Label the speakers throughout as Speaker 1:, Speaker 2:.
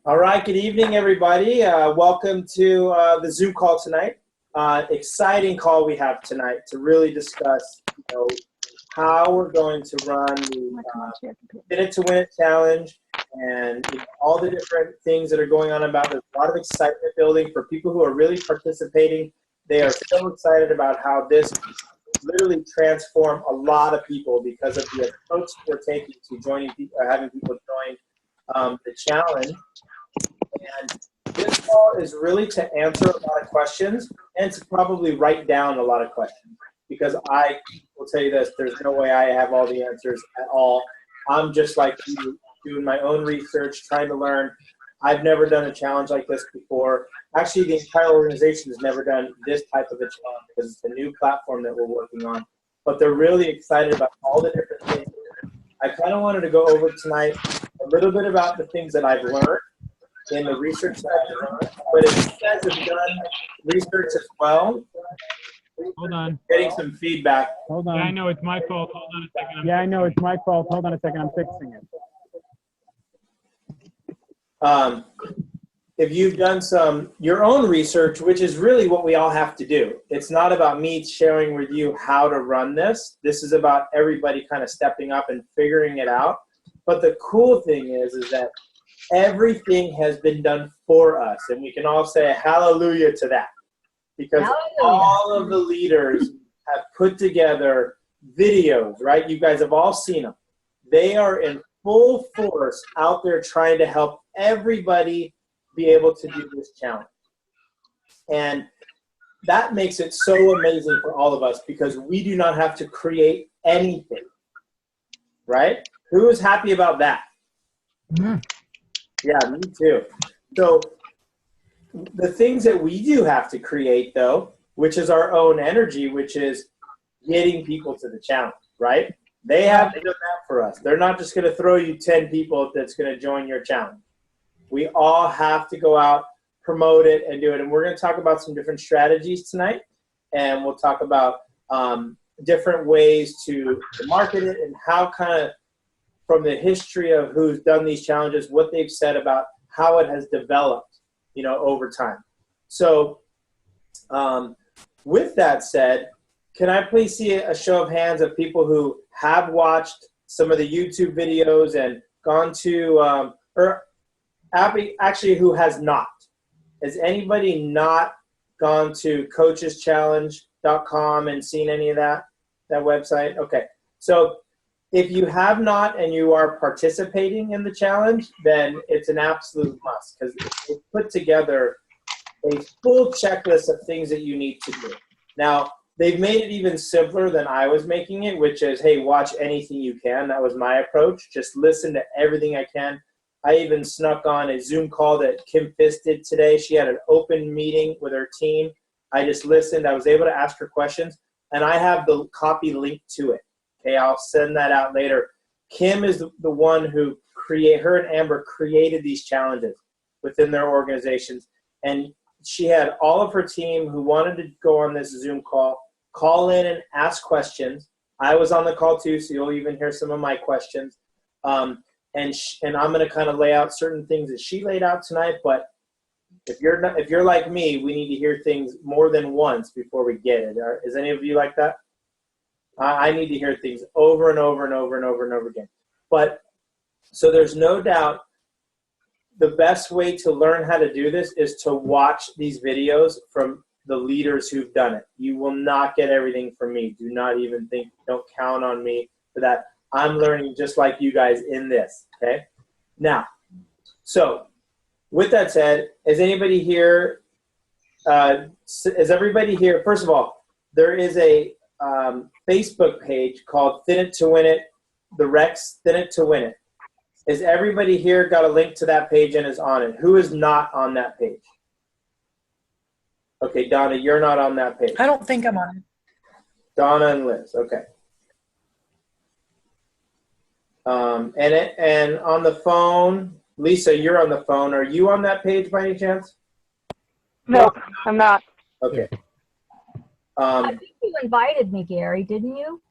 Speaker 1: All right, good evening, everybody. Welcome to the Zoom call tonight. Exciting call we have tonight to really discuss, how we're going to run the Minute to Win It Challenge and all the different things that are going on about. There's a lot of excitement building for people who are really participating. They are so excited about how this literally transform a lot of people because of the approach we're taking to joining people, having people join the challenge. And this call is really to answer a lot of questions and to probably write down a lot of questions, because I will tell you this, there's no way I have all the answers at all. I'm just like you, doing my own research, trying to learn. I've never done a challenge like this before. Actually, the entire organization has never done this type of a challenge because it's a new platform that we're working on. But they're really excited about all the different things. I kind of wanted to go over tonight a little bit about the things that I've learned in the research that I've done. But if you guys have done research as well,
Speaker 2: Hold on.
Speaker 1: getting some feedback.
Speaker 2: Hold on. Yeah, I know it's my fault. Hold on a second.
Speaker 3: Yeah, I know it's my fault. Hold on a second. I'm fixing it.
Speaker 1: If you've done your own research, which is really what we all have to do. It's not about me sharing with you how to run this. This is about everybody kind of stepping up and figuring it out. But the cool thing is that everything has been done for us, and we can all say hallelujah to that, because all of the leaders have put together videos, right? You guys have all seen them. They are in full force out there trying to help everybody be able to do this challenge. And that makes it so amazing for all of us, because we do not have to create anything, right? Who is happy about that?
Speaker 3: Mm.
Speaker 1: Yeah, me too. So the things that we do have to create, though, which is our own energy, which is getting people to the challenge, right? They have to do that for us. They're not just going to throw you 10 people that's going to join your challenge. We all have to go out, promote it, and do it. And we're going to talk about some different strategies tonight, and we'll talk about different ways to market it and how kind of, from the history of who's done these challenges, what they've said about how it has developed, over time. So with that said, can I please see a show of hands of people who have watched some of the YouTube videos and gone to, or actually who has not? Has anybody not gone to coacheschallenge.com and seen any of that website? Okay. So if you have not and you are participating in the challenge, then it's an absolute must, because it's put together a full checklist of things that you need to do. Now, they've made it even simpler than I was making it, which is, hey, watch anything you can. That was my approach. Just listen to everything I can. I even snuck on a Zoom call that Kim Fisk did today. She had an open meeting with her team. I just listened. I was able to ask her questions, and I have the copy linked to it. Okay, I'll send that out later. Kim is the one who her and Amber created these challenges within their organizations. And she had all of her team who wanted to go on this Zoom call in and ask questions. I was on the call too, so you'll even hear some of my questions. And I'm going to kind of lay out certain things that she laid out tonight. But if you're like me, we need to hear things more than once before we get it. Is any of you like that? I need to hear things over and over and over and over and over again. But so there's no doubt the best way to learn how to do this is to watch these videos from the leaders who've done it. You will not get everything from me. Do not even think, don't count on me for that. I'm learning just like you guys in this, okay? Now, so with that said, is anybody here, is everybody here? First of all, there is a Facebook page called Thin It to Win It, the Rex Thin It to Win It. Is everybody here got a link to that page and is on it? Who is not on that page? Okay, Donna, you're not on that page.
Speaker 4: I don't think I'm on it.
Speaker 1: Donna and Liz, okay. And on the phone, Lisa, you're on the phone. Are you on that page by any chance?
Speaker 5: No, I'm not.
Speaker 1: Okay.
Speaker 6: I think you invited me, Gary, didn't you?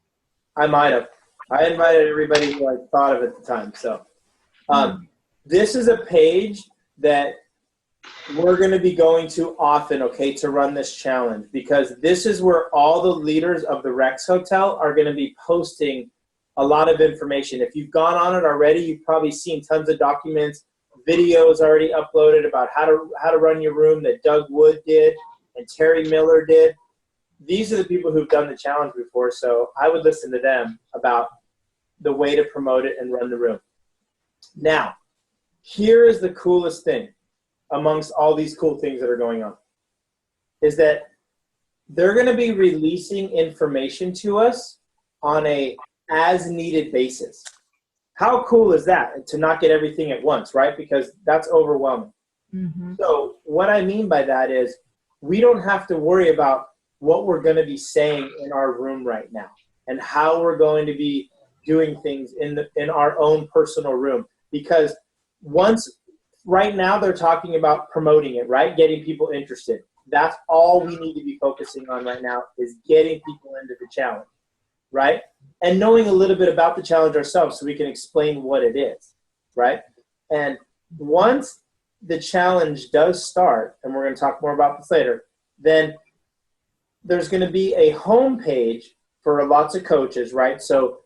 Speaker 1: I might have. I invited everybody who I thought of at the time. So this is a page that we're going to be going to often, okay, to run this challenge, because this is where all the leaders of the Rex Hotel are going to be posting a lot of information. If you've gone on it already, you've probably seen tons of documents, videos already uploaded about how to run your room that Doug Wood did and Terry Miller did. These are the people who've done the challenge before, so I would listen to them about the way to promote it and run the room. Now, here is the coolest thing amongst all these cool things that are going on, is that they're going to be releasing information to us on a as-needed basis. How cool is that, to not get everything at once, right? Because that's overwhelming.
Speaker 6: Mm-hmm.
Speaker 1: So what I mean by that is we don't have to worry about what we're going to be saying in our room right now and how we're going to be doing things in our own personal room. Because right now they're talking about promoting it, right? Getting people interested. That's all we need to be focusing on right now, is getting people into the challenge, right? And knowing a little bit about the challenge ourselves so we can explain what it is, right? And once the challenge does start, and we're going to talk more about this later, then there's going to be a home page for lots of coaches, right? So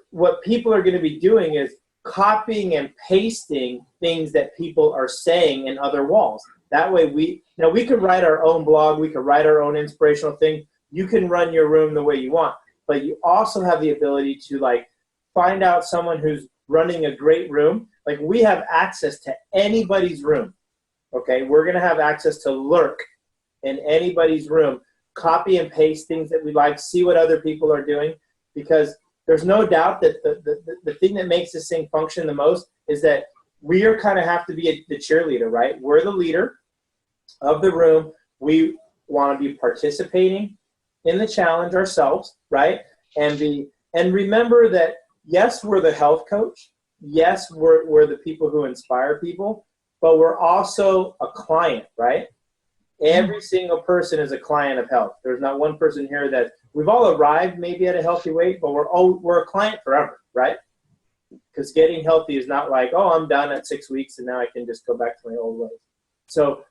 Speaker 1: what people are going to be doing is copying and pasting things that people are saying in other walls. That way we could write our own blog, we could write our own inspirational thing. You can run your room the way you want, but you also have the ability to like find out someone who's running a great room. Like we have access to anybody's room, okay? We're going to have access to lurk in anybody's room, copy and paste things that we like, see what other people are doing, because there's no doubt that the thing that makes this thing function the most is that we are kind of have to be the cheerleader, right? We're the leader of the room. We want to be participating in the challenge ourselves, right? And remember that, yes, we're the health coach. Yes, we're the people who inspire people, but we're also a client, right? Every single person is a client of health. There's not one person here that we've all arrived maybe at a healthy weight, but we're a client forever, right? Because getting healthy is not like, oh, I'm done at 6 weeks and now I can just go back to my old ways. So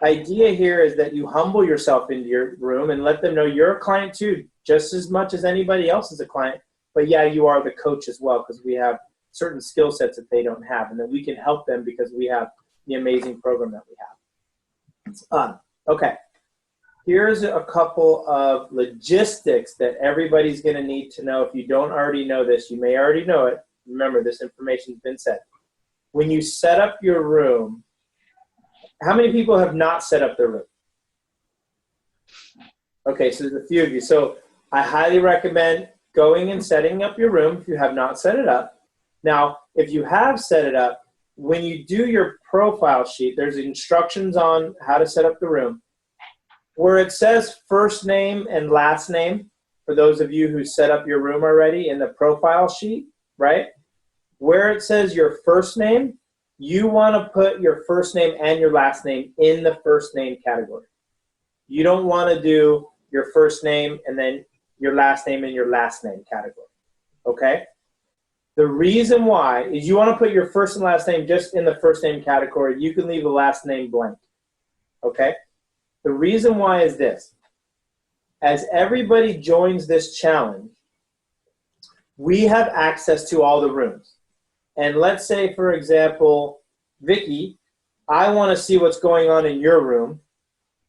Speaker 1: idea here is that you humble yourself into your room and let them know you're a client too, just as much as anybody else is a client. But yeah, you are the coach as well, because we have certain skill sets that they don't have, and that we can help them because we have the amazing program that we have. Okay, here's a couple of logistics that everybody's going to need to know. If you don't already know this, you may already know it. Remember, this information's been said. When you set up your room, how many people have not set up their room? Okay, so there's a few of you. So I highly recommend going and setting up your room if you have not set it up. Now, if you have set it up, when you do your profile sheet, there's instructions on how to set up the room. Where it says first name and last name, for those of you who set up your room already in the profile sheet, right? Where it says your first name, you want to put your first name and your last name in the first name category. You don't want to do your first name and then your last name in your last name category, okay? The reason why is you want to put your first and last name just in the first name category. You can leave the last name blank, okay? The reason why is this. As everybody joins this challenge, we have access to all the rooms. And let's say, for example, Vicky, I want to see what's going on in your room,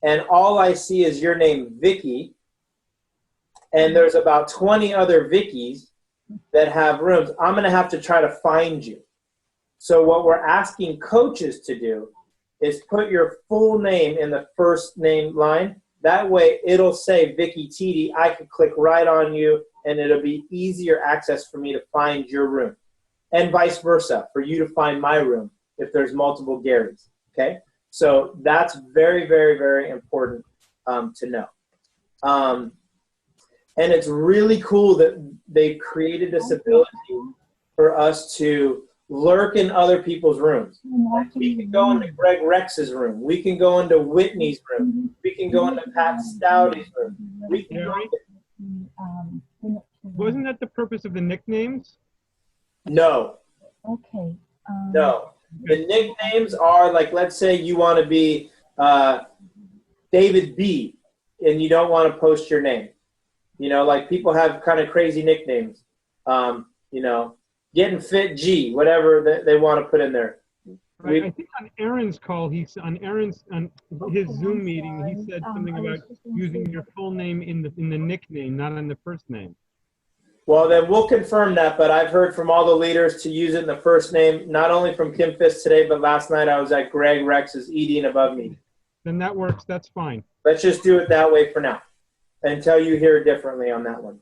Speaker 1: and all I see is your name, Vicky, and there's about 20 other Vickies that have rooms. I'm going to have to try to find you. So what we're asking coaches to do is put your full name in the first name line. That way it'll say Vicky Titi. I can click right on you, and it'll be easier access for me to find your room. And vice versa, for you to find my room if there's multiple Garys, okay? So that's very, very, very important to know. And it's really cool that they've created this ability for us to lurk in other people's rooms. Like we can go into Greg Rex's room. We can go into Whitney's room. We can go into Pat Stoudy's room. We can go into...
Speaker 2: Wasn't that the purpose of the nicknames?
Speaker 1: No.
Speaker 6: Okay.
Speaker 1: No. The nicknames are like, let's say you want to be David B, and you don't want to post your name. You know, like people have kind of crazy nicknames. You know, Getting Fit G, whatever they want to put in there.
Speaker 2: Right. I think on Aaron's call, on his Zoom meeting, he said something about using your full name in the nickname, not in the first name.
Speaker 1: Well, then we'll confirm that, but I've heard from all the leaders to use it in the first name, not only from Kim Fisk today, but last night I was at Greg Rex's eating above me.
Speaker 2: Then that works. That's fine.
Speaker 1: Let's just do it that way for now until you hear differently on that one.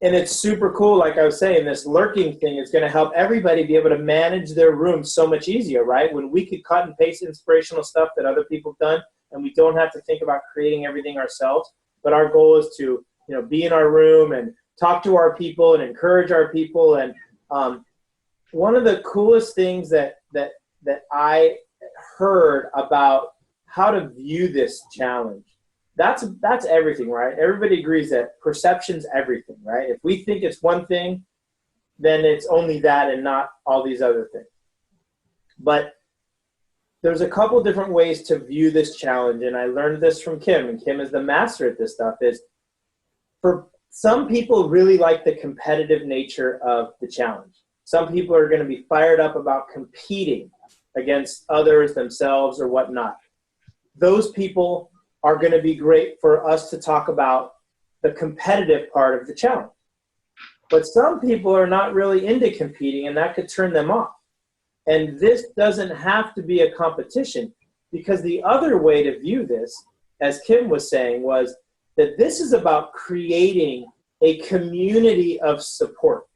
Speaker 1: And it's super cool, like I was saying, this lurking thing is going to help everybody be able to manage their room so much easier, right? When we could cut and paste inspirational stuff that other people have done, and we don't have to think about creating everything ourselves, but our goal is to, you know, be in our room and talk to our people and encourage our people. And one of the coolest things that I heard about how to view this challenge, that's everything, right? Everybody agrees that perception's everything, right? If we think it's one thing, then it's only that and not all these other things. But there's a couple different ways to view this challenge, and I learned this from Kim, and Kim is the master at this stuff, is for some people really like the competitive nature of the challenge. Some people are going to be fired up about competing against others, themselves, or whatnot. Those people are going to be great for us to talk about the competitive part of the challenge. But some people are not really into competing, and that could turn them off. And this doesn't have to be a competition, because the other way to view this, as Kim was saying, was that this is about creating a community of support.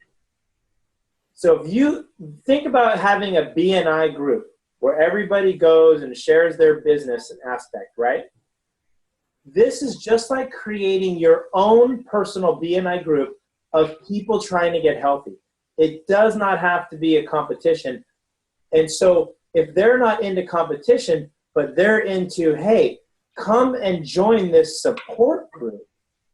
Speaker 1: So if you think about having a BNI group where everybody goes and shares their business aspect, right? This is just like creating your own personal BNI group of people trying to get healthy. It does not have to be a competition. And so if they're not into competition, but they're into, hey, come and join this support group,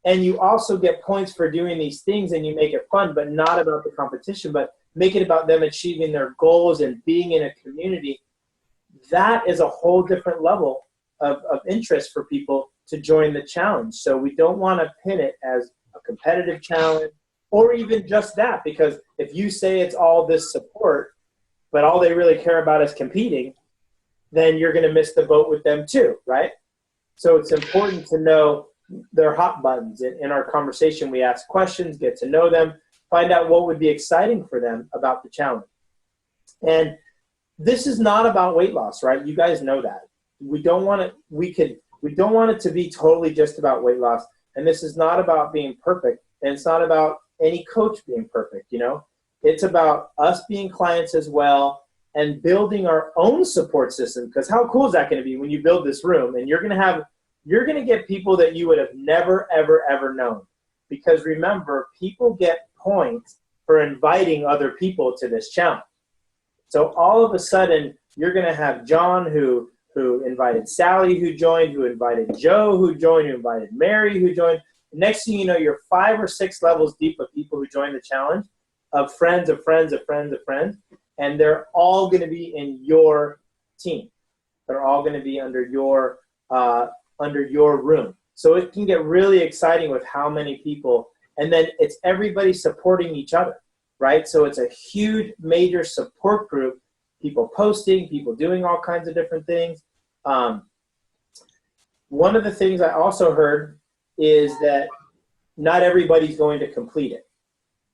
Speaker 1: and you also get points for doing these things, and you make it fun, but not about the competition, but make it about them achieving their goals and being in a community, that is a whole different level of interest for people to join the challenge. So we don't want to pin it as a competitive challenge or even just that, because if you say it's all this support, but all they really care about is competing, then you're going to miss the boat with them too, right? So it's important to know their hot buttons. In our conversation, we ask questions, get to know them, find out what would be exciting for them about the challenge. And this is not about weight loss, right? You guys know that. We don't want it to be totally just about weight loss. And this is not about being perfect. And it's not about any coach being perfect, you know? It's about us being clients as well and building our own support system. Because how cool is that going to be when you build this room and you're going to get people that you would have never, ever, ever known. Because remember, people get points for inviting other people to this challenge. So all of a sudden, you're going to have John who invited Sally, who joined, who invited Joe, who joined, who invited Mary, who joined. Next thing you know, you're 5 or 6 levels deep of people who joined the challenge, of friends of friends of friends of friends, and they're all going to be in your team. They're all going to be under your room. So it can get really exciting with how many people, and then it's everybody supporting each other, right? So it's a huge, major support group, people posting, people doing all kinds of different things. One of the things I also heard is that not everybody's going to complete it,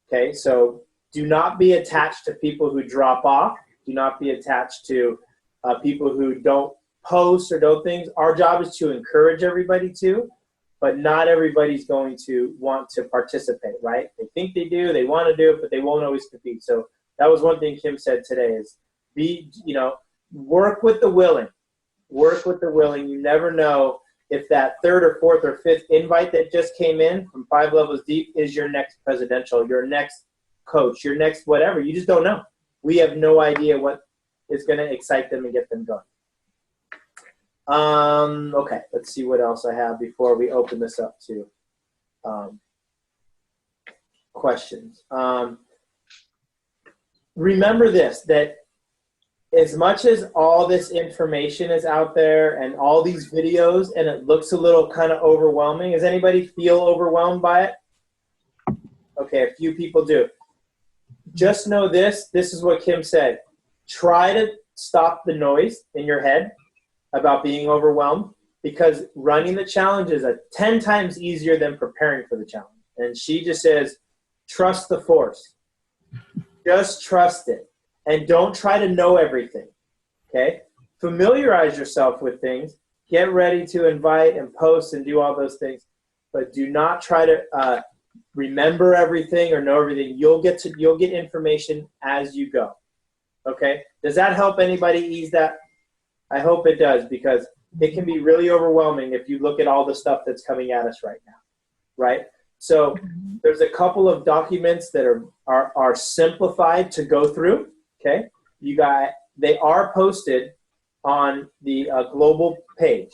Speaker 1: okay? So do not be attached to people who drop off. Do not be attached to people who don't post or don't things. Our job is to encourage everybody to, but not everybody's going to want to participate, right? They think they do, they want to do it, but they won't always compete. So that was one thing Kim said today is work with the willing. Work with the willing. You never know if that 3rd or 4th or 5th invite that just came in from 5 levels deep is your next presidential, your next coach, your next whatever. You just don't know. We have no idea what is going to excite them and get them going. Okay, let's see what else I have before we open this up to questions. Remember this, that as much as all this information is out there and all these videos and it looks a little kind of overwhelming, does anybody feel overwhelmed by it? Okay, a few people do. Just know this is what Kim said. Try to stop the noise in your head about being overwhelmed, because running the challenge is 10 times easier than preparing for the challenge. And she just says, trust the force. Just trust it. And don't try to know everything, okay? Familiarize yourself with things. Get ready to invite and post and do all those things. But do not try to remember everything or know everything. You'll get information as you go, okay? Does that help anybody ease that? I hope it does, because it can be really overwhelming if you look at all the stuff that's coming at us right now, right? So there's a couple of documents that are simplified to go through, okay? They are posted on the global page,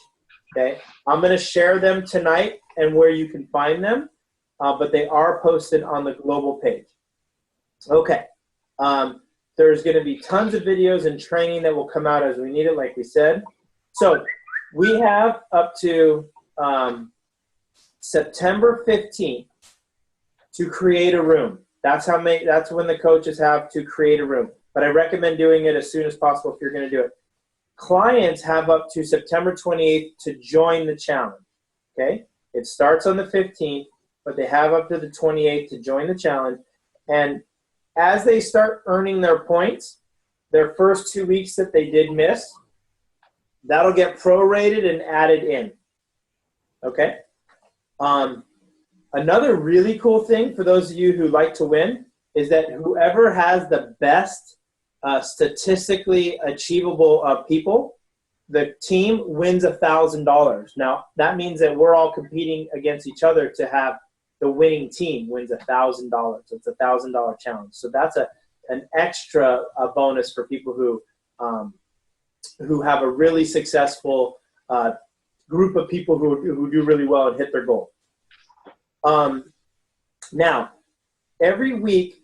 Speaker 1: okay? I'm going to share them tonight and where you can find them, but they are posted on the global page. Okay. There's going to be tons of videos and training that will come out as we need it, like we said. So we have up to September 15th to create a room. That's when the coaches have to create a room. But I recommend doing it as soon as possible if you're going to do it. Clients have up to September 28th to join the challenge. Okay? It starts on the 15th, but they have up to the 28th to join the challenge. And as they start earning their points, their first 2 weeks that they did miss, that'll get prorated and added in. Okay? Another really cool thing for those of you who like to win is that whoever has the best statistically achievable people, the team wins $1,000. Now, that means that we're all competing against each other to have the winning team wins $1,000. It's a $1,000 challenge. So that's an extra bonus for people who have a really successful group of people who do really well and hit their goal. Now, every week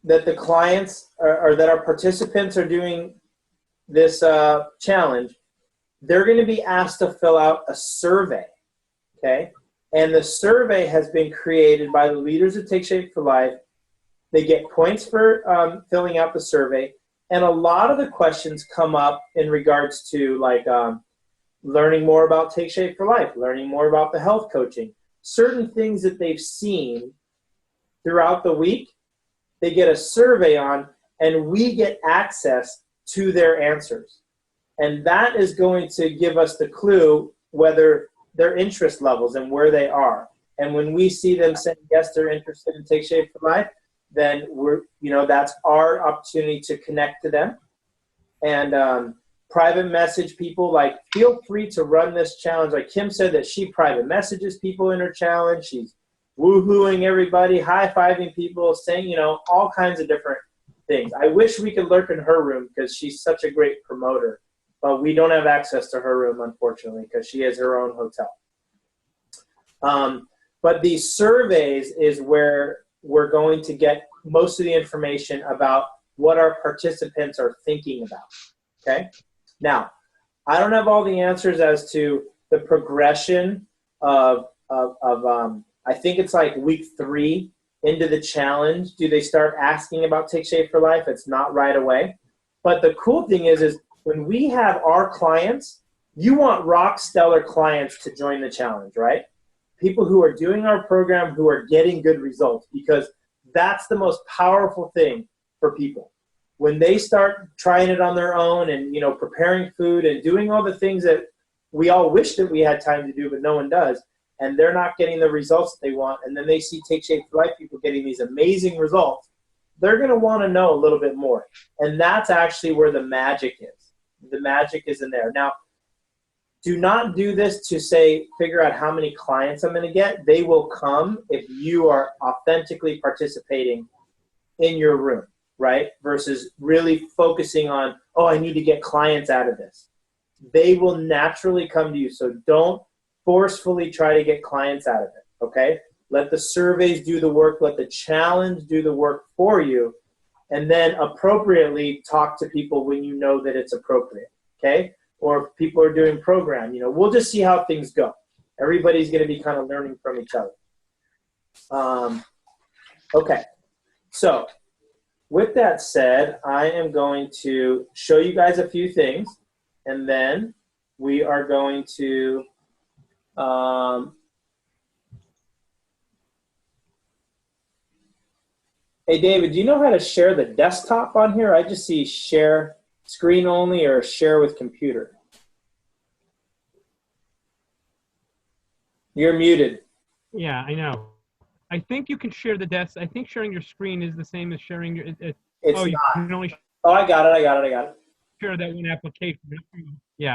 Speaker 1: that the clients or that our participants are doing this challenge, they're going to be asked to fill out a survey, okay? And the survey has been created by the leaders of Take Shape for Life. They get points for filling out the survey. And a lot of the questions come up in regards to like learning more about Take Shape for Life, learning more about the health coaching, certain things that they've seen throughout the week. They get a survey on, and we get access to their answers. And that is going to give us the clue whether their interest levels and where they are. And when we see them saying, yes, they're interested in Take Shape for Life, then that's our opportunity to connect to them. And private message people, like, feel free to run this challenge. Like Kim said that she private messages people in her challenge. She's woohooing everybody, high-fiving people, saying, all kinds of different things. I wish we could lurk in her room because she's such a great promoter. But we don't have access to her room, unfortunately, because she has her own hotel. But these surveys is where we're going to get most of the information about what our participants are thinking about, okay? Now, I don't have all the answers as to the progression of I think it's like week 3 into the challenge. Do they start asking about Take Shape for Life? It's not right away. But the cool thing is when we have our clients, you want rock stellar clients to join the challenge, right? People who are doing our program, who are getting good results, because that's the most powerful thing for people. When they start trying it on their own and, preparing food and doing all the things that we all wish that we had time to do, but no one does, and they're not getting the results that they want, and then they see Take Shape for Life people getting these amazing results, they're going to want to know a little bit more. And that's actually where the magic is. The magic is in there. Now, do not do this to figure out how many clients I'm going to get. They will come if you are authentically participating in your room, right? Versus really focusing on, I need to get clients out of this. They will naturally come to you. So don't forcefully try to get clients out of it, okay? Let the surveys do the work. Let the challenge do the work for you. and then appropriately talk to people when you know that it's appropriate, okay? Or if people are doing program, we'll just see how things go. Everybody's going to be kind of learning from each other. Okay, so with that said, I am going to show you guys a few things, and then we are going to hey, David, do you know how to share the desktop on here? I just see share screen only or share with computer. You're muted.
Speaker 2: Yeah, I know. I think you can share the desk. I think sharing your screen is the same as sharing your.
Speaker 1: It's
Speaker 2: you
Speaker 1: not.
Speaker 2: can only
Speaker 1: Oh, I got it.
Speaker 2: share that one application. Yeah.